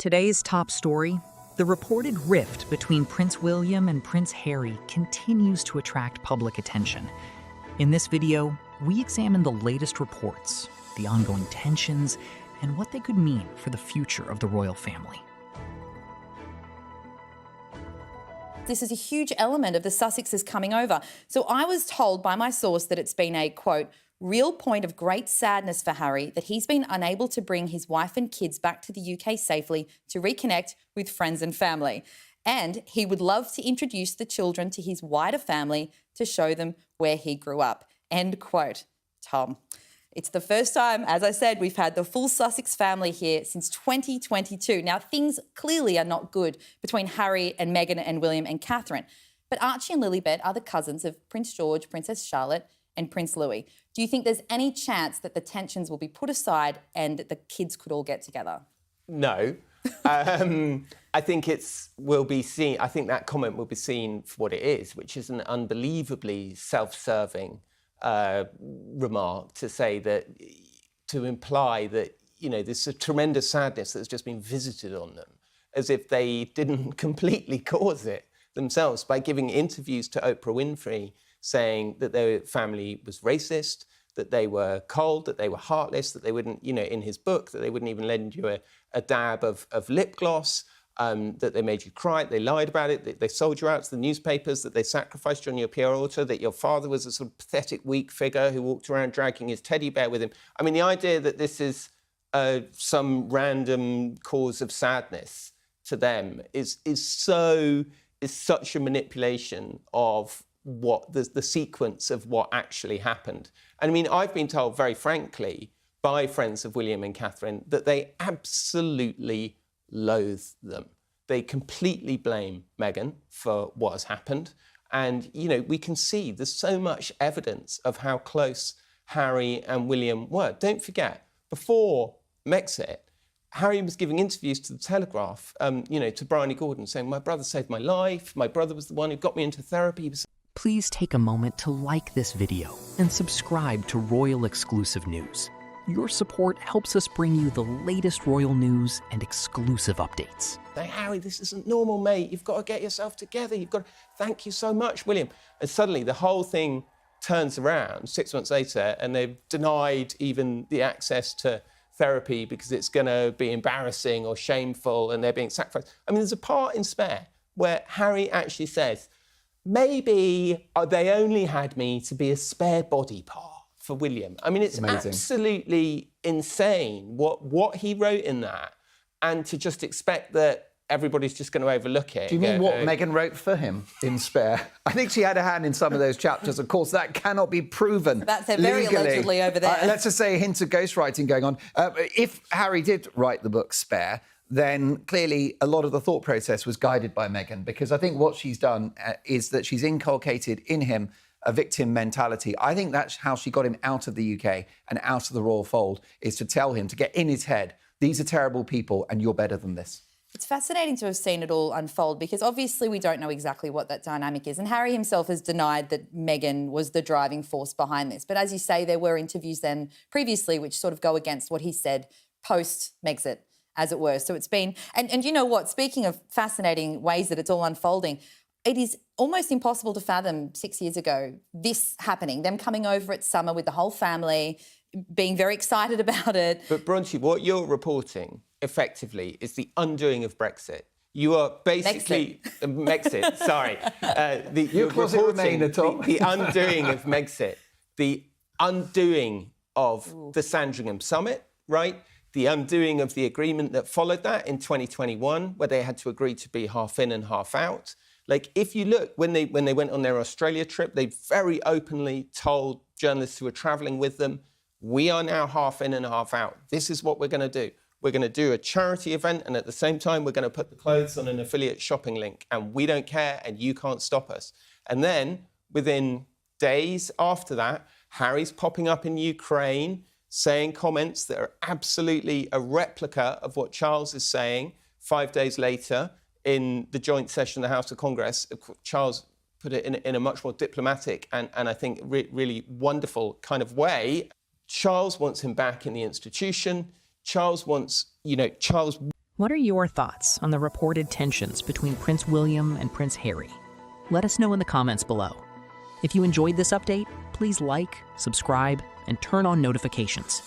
Today's top story: the reported rift between Prince William and Prince Harry continues to attract public attention. In this video, we examine the latest reports, the ongoing tensions, and what they could mean for the future of the royal family. This is a huge element of the Sussexes coming over. So I was told by my source that it's been a, quote, real point of great sadness for Harry that he's been unable to bring his wife and kids back to the UK safely to reconnect with friends and family. And he would love to introduce the children to his wider family to show them where he grew up. End quote. Tom. It's the first time, as I said, we've had the full Sussex family here since 2022. Now, things clearly are not good between Harry and Meghan and William and Catherine. But Archie and Lilibet are the cousins of Prince George, Princess Charlotte and Prince Louis. Do you think there's any chance that the tensions will be put aside and that the kids could all get together? No. I think will be seen. I think that comment will be seen for what it is, which is an unbelievably self-serving remark to say that, to imply that, there's a tremendous sadness that's just been visited on them, as if they didn't completely cause it themselves by giving interviews to Oprah Winfrey saying that their family was racist, that they were cold, that they were heartless, that they wouldn't, in his book, that they wouldn't even lend you a dab of lip gloss, that they made you cry, they lied about it, they sold you out to the newspapers, that they sacrificed you on your PR altar, that your father was a sort of pathetic, weak figure who walked around dragging his teddy bear with him. I mean, the idea that this is some random cause of sadness to them is such a manipulation of what the sequence of what actually happened. And I mean, I've been told very frankly by friends of William and Catherine that they absolutely loathe them. They completely blame Meghan for what has happened. And, we can see there's so much evidence of how close Harry and William were. Don't forget, before Brexit, Harry was giving interviews to The Telegraph, to Bryony Gordon, saying, my brother saved my life, my brother was the one who got me into therapy. Please take a moment to like this video and subscribe to Royal Exclusive News. Your support helps us bring you the latest royal news and exclusive updates. Hey, Harry, this isn't normal, mate. You've got to get yourself together. Thank you so much, William. And suddenly the whole thing turns around 6 months later and they've denied even the access to therapy because it's going to be embarrassing or shameful and they're being sacrificed. I mean, there's a part in Spare where Harry actually says, maybe they only had me to be a spare body part for William. I mean, it's amazing. Absolutely insane what he wrote in that, and to just expect that everybody's just going to overlook it. Do you mean what Meghan wrote for him in Spare? I think she had a hand in some of those chapters. Of course, that cannot be proven. That's very allegedly over there. Let's just say a hint of ghostwriting going on. If Harry did write the book Spare, then clearly a lot of the thought process was guided by Meghan, because I think what she's done is that she's inculcated in him a victim mentality. I think that's how she got him out of the UK and out of the royal fold, is to tell him, to get in his head, these are terrible people and you're better than this. It's fascinating to have seen it all unfold, because obviously we don't know exactly what that dynamic is. And Harry himself has denied that Meghan was the driving force behind this. But as you say, there were interviews then previously which sort of go against what he said post-Megxit, as it were. So it's been... And you know what? Speaking of fascinating ways that it's all unfolding, it is almost impossible to fathom 6 years ago this happening, them coming over at summer with the whole family, being very excited about it. But Bronte, what you're reporting effectively is the undoing of Brexit. You are basically... Megxit, sorry. You're reporting the undoing of Megxit, the undoing of the Sandringham Summit, right? The undoing of the agreement that followed that in 2021, where they had to agree to be half in and half out. Like, if you look, when they went on their Australia trip, they very openly told journalists who were travelling with them, we are now half in and half out. This is what we're going to do. We're going to do a charity event, and at the same time, we're going to put the clothes on an affiliate shopping link, and we don't care, and you can't stop us. And then, within days after that, Harry's popping up in Ukraine, saying comments that are absolutely a replica of what Charles is saying 5 days later in the joint session of the House of Congress. Charles put it in a much more diplomatic and I think really wonderful kind of way. Charles wants him back in the institution. Charles wants, Charles What are your thoughts on the reported tensions between Prince William and Prince Harry? Let us know in the comments below. If you enjoyed this update, please like, subscribe, and turn on notifications.